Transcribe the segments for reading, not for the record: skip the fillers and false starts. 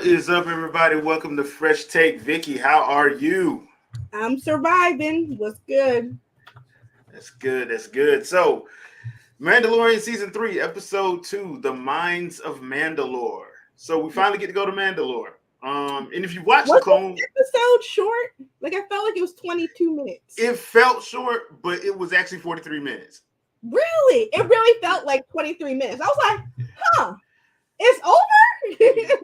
is up, everybody? Welcome to Fresh Take. Vicky, how are you? I'm surviving. What's good? That's good. That's good. So, Mandalorian season 3, episode 2, The Mines of Mandalore. So we finally get to go to Mandalore. And if you watch the Was Clone, this episode short? Like I felt like it was 22 minutes. it felt short, but it was actually 43 minutes. Really? It really felt like 23 minutes. I was like, huh, it's over?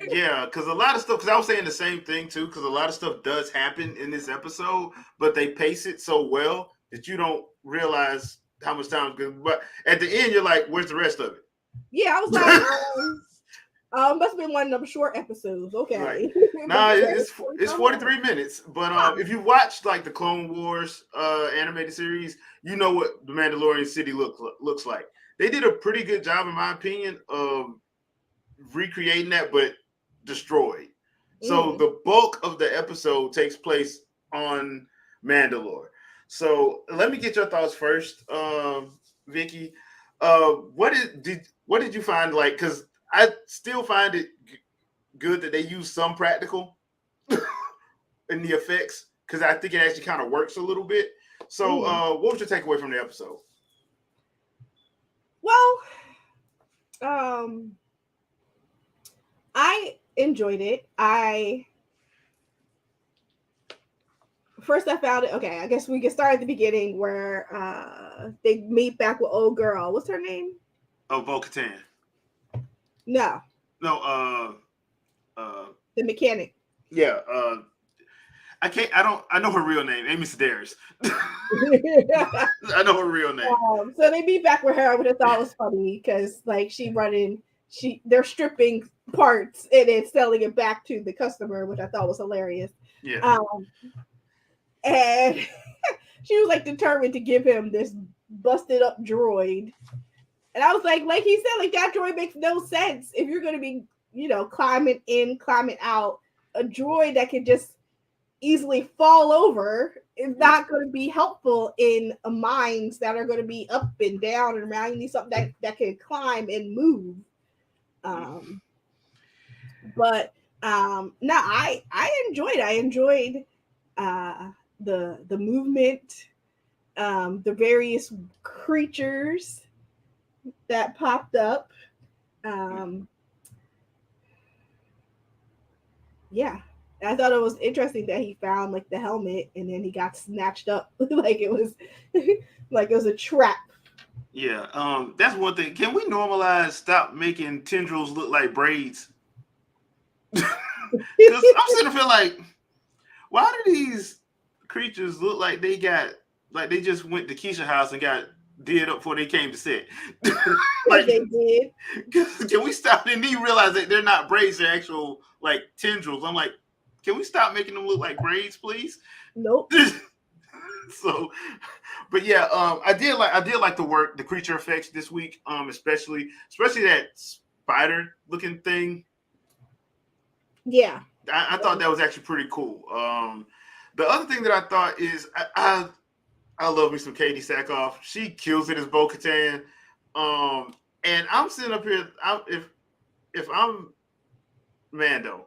Yeah, because a lot of stuff, because I was saying the same thing too, because a lot of stuff does happen in this episode, but they pace it so well that you don't realize how much time is good. But at the end, you're like, where's the rest of it? Yeah, I was like, must have been one of them short episodes. Right. Okay. Nah, it's 43 minutes. But if you watch like the Clone Wars animated series, you know what the Mandalorian city looks like. They did a pretty good job, in my opinion, of recreating that, but destroyed. So the bulk of the episode takes place on Mandalore. So let me get your thoughts first, Vicky. What did you find like? Because I still find it good that they use some practical in the effects because I think it actually kind of works a little bit. So, what was your takeaway from the episode? Well, I enjoyed it. I found it. Okay, I guess we can start at the beginning where they meet back with old girl. What's her name? Oh, Bo-Katan. No, No, the mechanic. yeah, I know her real name, Amy Sedaris. I know her real name. So they meet back with her, which I thought was funny because like they're stripping parts and then selling it back to the customer, which I thought was hilarious. Yeah. And she was like determined to give him this busted up droid. And I was like he said, like that droid makes no sense if you're going to be, climbing in, climbing out. A droid that can just easily fall over is not going to be helpful in mines that are going to be up and down and around. You need something that can climb and move. But no, I enjoyed. I enjoyed the movement, the various creatures that popped up. Yeah, I thought it was interesting that he found like the helmet and then he got snatched up like it was like it was a trap. Yeah, that's one thing. Can we normalize stop making tendrils look like braids? Because I'm sitting there feel like, why do these creatures look like they just went to Keisha's house and got did up before they came to set? Like they did. Can we stop? And then you realize that they're not braids; they're actual like tendrils. I'm like, can we stop making them look like braids, please? Nope. So, but yeah, I did like the creature effects this week, especially that spider looking thing. Yeah, I thought that was actually pretty cool. The other thing that I thought is I love me some Katie Sackhoff. She kills it as Bo-Katan. And I'm sitting up here. If I'm Mando,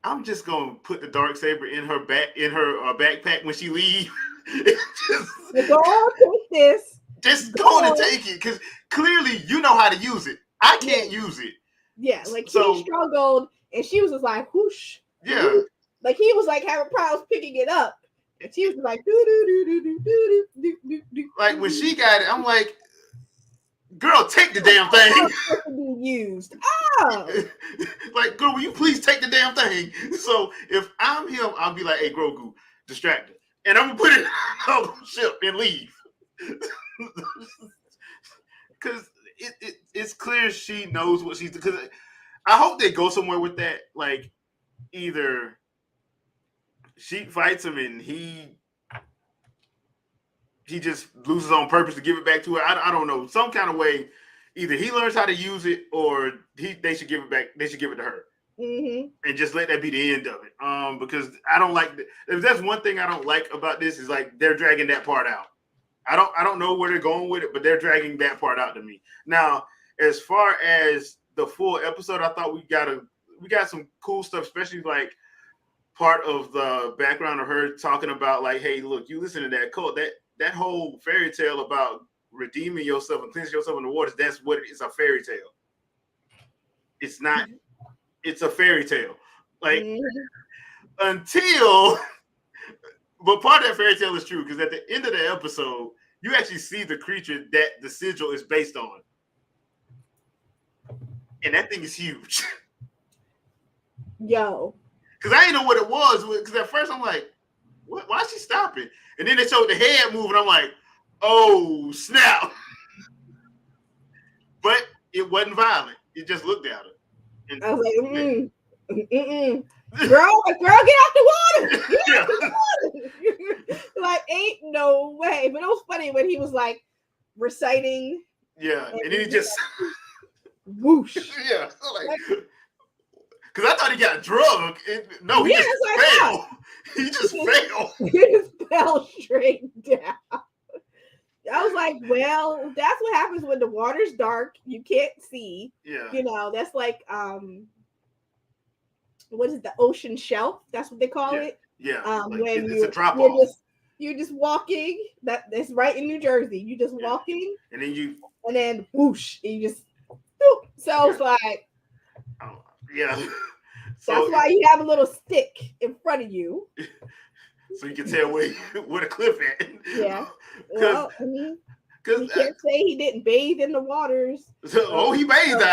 I'm just gonna put the dark saber in her backpack when she leaves. go on, take this. Just go on and take it because clearly you know how to use it. I can't use it. Yeah, like he struggled, and she was just like whoosh. Yeah, whoosh. Like he was like having problems picking it up, and she was like do do do do do do do do do. Like when she got it, I'm like, girl, take the damn thing. Being used. Oh, like, girl, will you please take the damn thing? So if I'm him, I'll be like, hey, Grogu, distract her. And I'm gonna put it on the ship and leave. Because it's clear she knows what she's. Because I hope they go somewhere with that. Like either she fights him and he just loses on purpose to give it back to her. I don't know, some kind of way. Either he learns how to use it, or they should give it back. They should give it to her. And just let that be the end of it. Because I don't like if that's one thing I don't like about this is like they're dragging that part out. I don't know where they're going with it, but they're dragging that part out to me. Now, as far as the full episode, I thought we got some cool stuff, especially like part of the background of her talking about like, hey, look, you listen to that cult, that whole fairy tale about redeeming yourself and cleansing yourself in the waters. That's what it is, a fairy tale. It's not. It's a fairy tale. Like until, but part of that fairy tale is true because at the end of the episode, you actually see the creature that the sigil is based on, and that thing is huge. Yo. Because I didn't know what it was. Because at first I'm like, what? Why is she stopping? And then they showed the head moving. I'm like, oh snap! But it wasn't violent. It just looked at her. And I was like, girl, get out the water. Get out the water. Like, ain't no way. But it was funny when he was like reciting. Yeah, and then he just whoosh. Yeah, like, because I thought he got drunk. No, he just fell. He just fell. He just fell straight down. I was like, well, that's what happens when the water's dark. You can't see. Yeah. You know, that's like what is it, the ocean shelf? That's what they call it. Yeah. Like when it's a drop off. You're just walking. That's right in New Jersey. You just walking. And then whoosh. And you just whoop. So it's like yeah. So that's why you have a little stick in front of you. So you can tell where the cliff at. Yeah. Well, I mean, you can't say he didn't bathe in the waters. He bathed.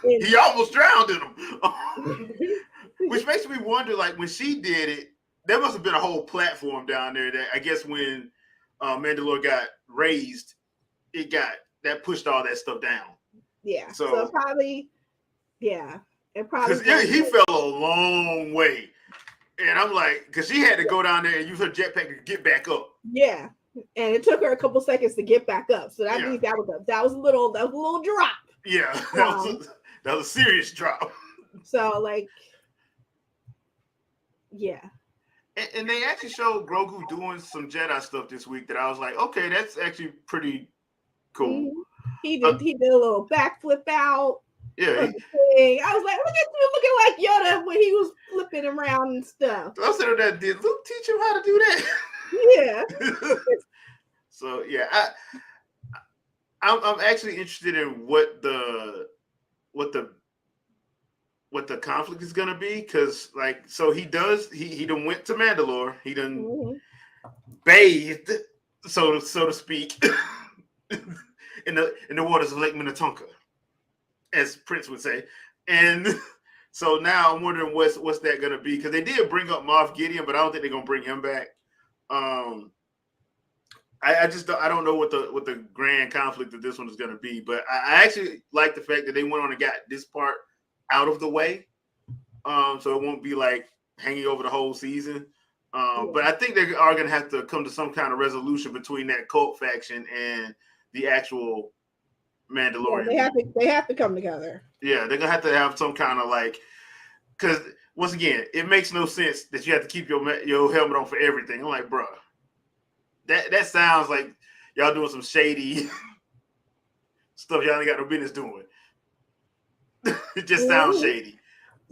He almost drowned in them. Which makes me wonder, like, when she did it, there must have been a whole platform down there that I guess when Mandalore got raised, that pushed all that stuff down. Yeah. So probably, yeah. Because he fell a long way. And I'm like, because she had to go down there and use her jetpack to get back up. Yeah. And it took her a couple seconds to get back up. So that means that was a little drop. Yeah. That was a serious drop. So like, yeah. And they actually showed Grogu doing some Jedi stuff this week that I was like, okay, that's actually pretty cool. He did a little backflip out. Yeah. I was like, look at you looking like Yoda when he was flipping around and stuff. I said that did Luke teach him how to do that? Yeah. So yeah, I'm actually interested in what the conflict is gonna be, because like, so he done went to Mandalore, he done bathed, so to speak, in the waters of Lake Minnetonka, as Prince would say. And so now I'm wondering what's that gonna be, because they did bring up Moff Gideon, but I don't think they're gonna bring him back. I don't know what the grand conflict of this one is gonna be, but I actually like the fact that they went on and got this part out of the way, so it won't be like hanging over the whole season. But I think they are gonna have to come to some kind of resolution between that cult faction and the actual Mandalorian. Yeah, they have to come together. Yeah, they're gonna have to have some kind of like, because once again, it makes no sense that you have to keep your helmet on for everything. I'm like, bro, that sounds like y'all doing some shady stuff y'all ain't got no business doing. It just sounds shady.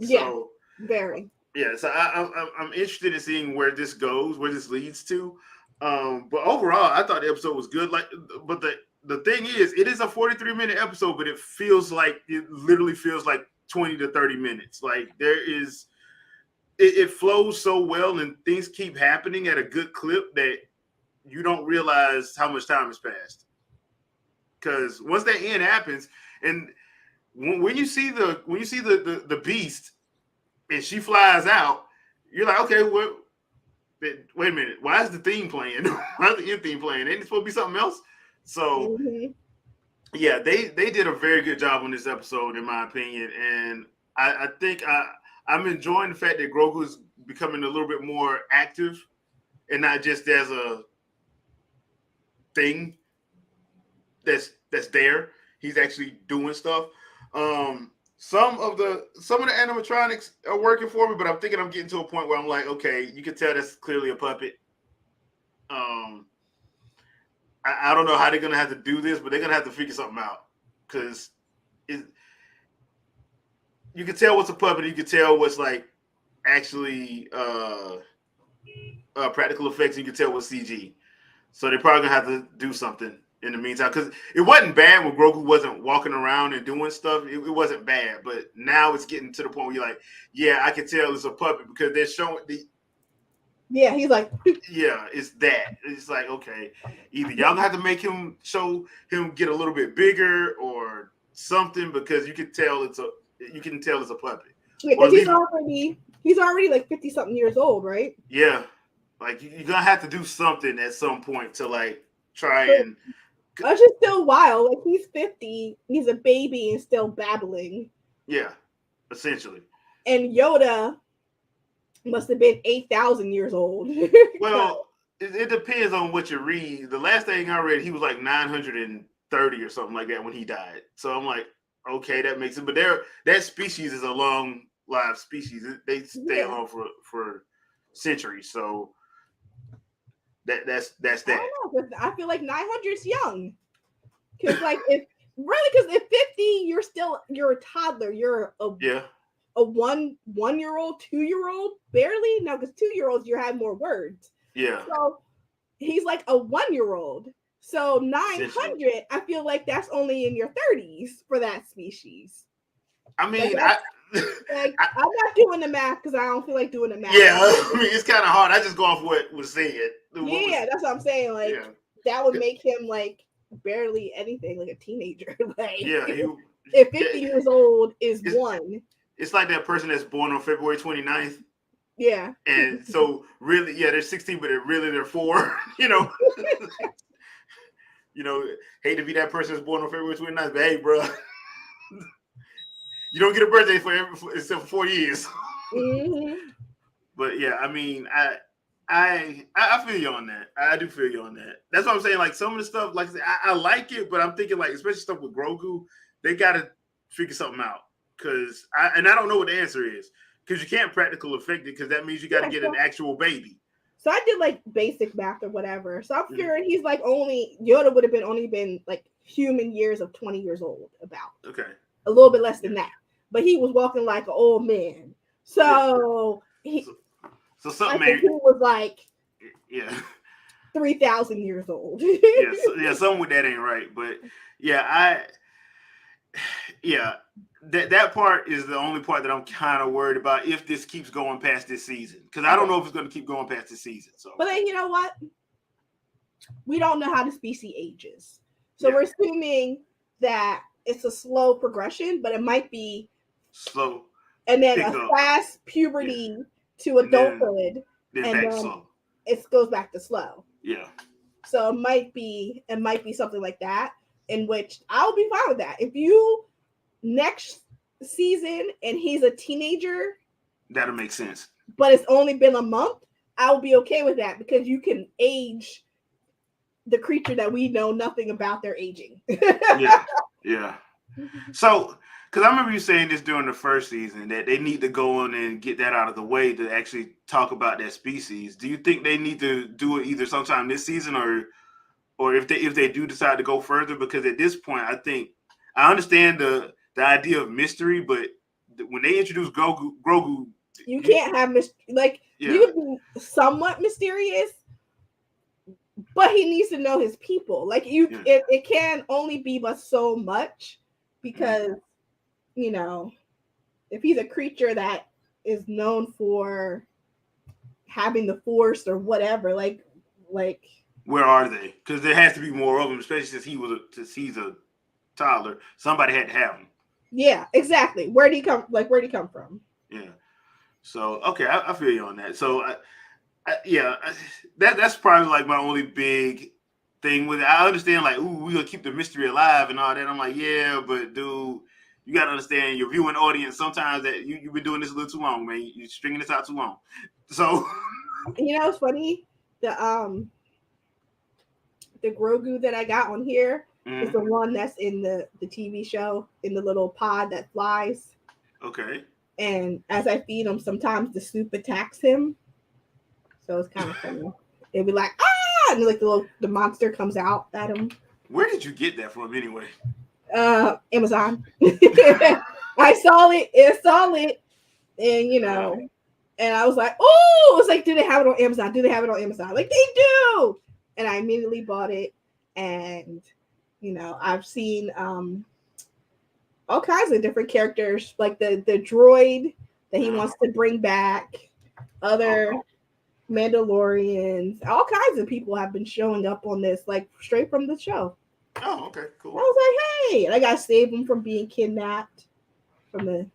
So, yeah, very. Yeah, so I'm interested in seeing where this goes, where this leads to. But overall, I thought the episode was good. Like, but the thing is, it is a 43-minute episode, but it literally feels like 20 to 30 minutes. Like it flows so well and things keep happening at a good clip that you don't realize how much time has passed. Because once that end happens, and when you see the beast and she flies out, you're like, okay, wait a minute, why is the theme playing? Why is the end theme playing? Ain't it supposed to be something else? So yeah, they did a very good job on this episode, in my opinion. And I think I'm enjoying the fact that Grogu is becoming a little bit more active and not just as a thing that's there. He's actually doing stuff. Some of the animatronics are working for me, but I'm thinking I'm getting to a point where I'm like, okay, you can tell that's clearly a puppet. I don't know how they're gonna have to do this, but they're gonna have to figure something out, because you can tell what's a puppet. You can tell what's like actually practical effects. You can tell what's CG. So they're probably gonna have to do something in the meantime, because it wasn't bad when Grogu wasn't walking around and doing stuff. It wasn't bad, but now it's getting to the point where you're like, yeah, I can tell it's a puppet because they're showing the. Yeah, he's like, Yeah, it's that. It's like, okay, either y'all gonna have to make him show him get a little bit bigger or something, because you can tell it's a puppet. yeah, Or because he's already like 50 something years old, right? Yeah, like you're gonna have to do something at some point to like try But and. that's just still wild. Like he's 50, he's a baby and still babbling. Yeah, essentially. And Yoda must have been 8,000 years old. Well, it depends on what you read. The last thing I read, he was like 930 or something like that when he died. So I'm like, okay, that makes it. But that species is a long lived species. They stay on for centuries. So that's that. I don't know. I feel like 900 is young. Because if 50, you're a toddler. You're a 1-year-old, 2-year-old, barely. No, because 2-year-olds you have more words. Yeah. So he's like a 1-year-old. So 900, I feel like that's only in your 30s for that species. I mean, I'm not doing the math because I don't feel like doing the math. Yeah, I mean, it's kind of hard. I just go off what was said. That's what I'm saying. Like that would make him like barely anything, like a teenager. Like if 50 years old is one. It's like that person that's born on February 29th. Yeah. And so really, they're 16, but they're 4, you know. Hate to be that person that's born on February 29th, but hey, bro. You don't get a birthday except for 4 years. Mm-hmm. But yeah, I mean, I feel you on that. I do feel you on that. That's what I'm saying. Like some of the stuff, like I like it, but I'm thinking like, especially stuff with Grogu, they got to figure something out. Because I don't know what the answer is. Because you can't practical effect it, because that means you got to get an actual baby. So I did like basic math or whatever. So I'm figuring he's like Yoda would have only been like human years of 20 years old, about. Okay. A little bit less than that. But he was walking like an old man. So so something maybe he was like 3,000 years old. Something with that ain't right. But that part is the only part that I'm kind of worried about if this keeps going past this season, because I don't know if it's going to keep going past this season. So, but then you know what? We don't know how the species ages, so we're assuming that it's a slow progression, but it might be slow, and then a fast puberty to adulthood, and then it goes back to slow. Yeah. So it might be something like that, in which I'll be fine with that. If you next season and he's a teenager, that'll make sense. But it's only been a month, I'll be okay with that, because you can age the creature that we know nothing about their aging. Yeah. So, because I remember you saying this during the first season, that they need to go on and get that out of the way to actually talk about that species. Do you think they need to do it either sometime this season or if they do decide to go further? Because at this point, I think I understand the idea of mystery, but when they introduce Grogu, you can't have you can be somewhat mysterious, but he needs to know his people. Like it can only be but so much, because if he's a creature that is known for having the Force or whatever, like where are they? Because there has to be more of them, especially since he's a toddler. Somebody had to have him. Yeah, exactly. Where'd he come from? Yeah. So okay, I feel you on that. So that's probably like my only big thing with it. I understand like, we're gonna keep the mystery alive and all that. I'm like, yeah, but dude, you gotta understand your viewing audience. Sometimes that you've been doing this a little too long, man. You're stringing this out too long. So it's funny. The Grogu that I got on here is the one that's in the TV show, in the little pod that flies. Okay. And as I feed him, sometimes the soup attacks him. So it's kind of funny. It'd be like, ah! And like the monster comes out at him. Where did you get that from anyway? Amazon. I saw it. It's solid, and and I was like, oh, it's like, do they have it on Amazon? Do they have it on Amazon? Like they do, and I immediately bought it, and I've seen all kinds of different characters, like the droid that he wants to bring back, other Mandalorians, all kinds of people have been showing up on this, like straight from the show. Oh, okay, cool. I was like, hey, and I got to save him from being kidnapped from the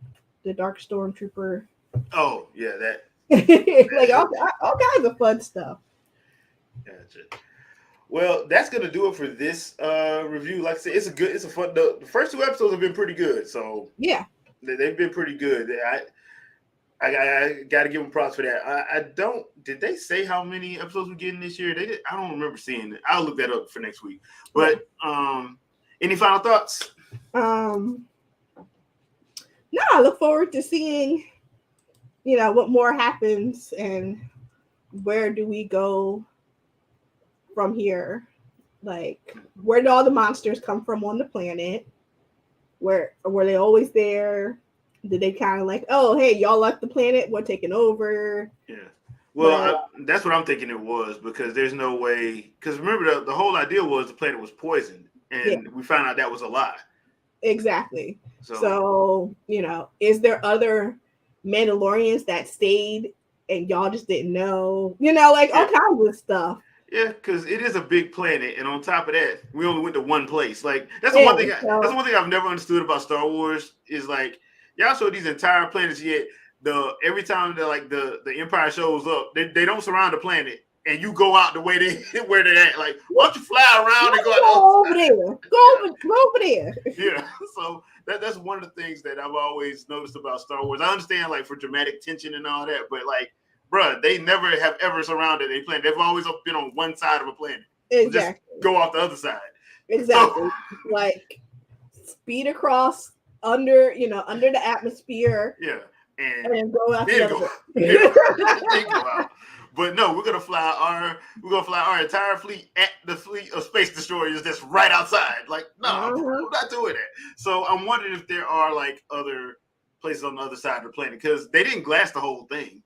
Dark Stormtrooper. Oh, yeah, that. Like all kinds of fun stuff. Gotcha. Well, that's gonna do it for this review. Like I said, it's a fun. The first two episodes have been pretty good, so yeah, they've been pretty good. I got to give them props for that. I don't. Did they say how many episodes we're getting this year? They did. I don't remember seeing it. I'll look that up for next week. But any final thoughts? No, I look forward to seeing, what more happens and where do we go from here. Like, where did all the monsters come from on the planet? Were they always there? Did they kind of like, oh, hey, y'all left the planet, we're taking over? Yeah. Well, that's what I'm thinking it was, because there's no way. Because remember, the whole idea was the planet was poisoned, and we found out that was a lie. Exactly. So is there other Mandalorians that stayed and y'all just didn't know? Like all kinds of stuff. Yeah, because it is a big planet, and on top of that, we only went to one place. Like that's the one thing. That's the one thing I've never understood about Star Wars is like y'all show these entire planets, yet every time the Empire shows up, they don't surround the planet, and you go out the way where they're at. Like, why don't you fly around and go over there? Go over there. Yeah, so that's one of the things that I've always noticed about Star Wars. I understand like for dramatic tension and all that, but like, bruh, they never have ever surrounded a planet. They've always been on one side of a planet. Exactly. So just go off the other side. Exactly. So, like speed across under the atmosphere. Yeah. And go out go out. But no, we're gonna fly our entire fleet at the fleet of space destroyers that's right outside. Like, no, I'm not doing that. So I'm wondering if there are like other places on the other side of the planet, because they didn't glass the whole thing,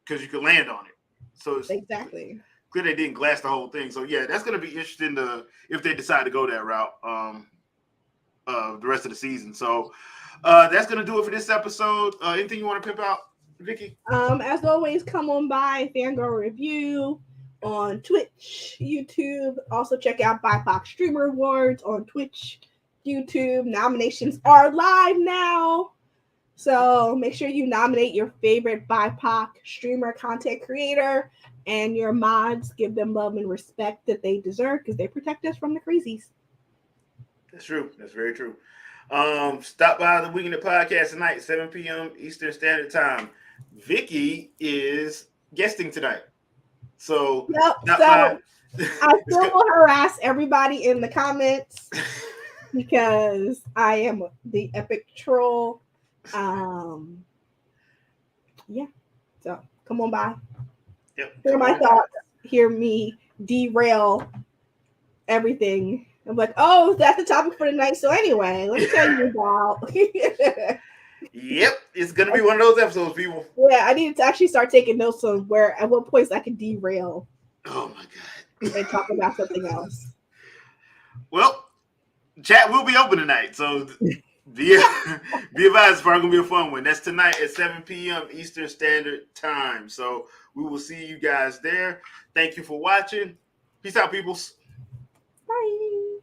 because you could land on it. So it's exactly clear they didn't glass the whole thing. So yeah, that's gonna be interesting if they decide to go that route the rest of the season. So that's gonna do it for this episode. Anything you want to pimp out, Vicky? As always, come on by Fangirl Review on Twitch, YouTube. Also check out BIPOC Streamer Awards on Twitch, YouTube. Nominations are live now, so make sure you nominate your favorite BIPOC streamer, content creator, and your mods. Give them love and respect that they deserve, because they protect us from the crazies. That's true. That's very true. Stop by the Weekend Podcast tonight, 7 p.m. Eastern Standard Time. Vicky is guesting tonight. So, I still will harass everybody in the comments because I am the epic troll. Yeah. So come on by. Yep. Hear my thoughts. Hear me derail everything. I'm like, oh, that's the topic for tonight. So anyway, let me tell you about. Yep, it's gonna be one of those episodes, people. Yeah, I need to actually start taking notes on at what points I can derail. Oh my god! And talk about something else. Well, chat will be open tonight, so be advised, it's probably gonna be a fun one. That's tonight at 7 p.m. Eastern Standard Time. So we will see you guys there. Thank you for watching. Peace out, peoples. Bye.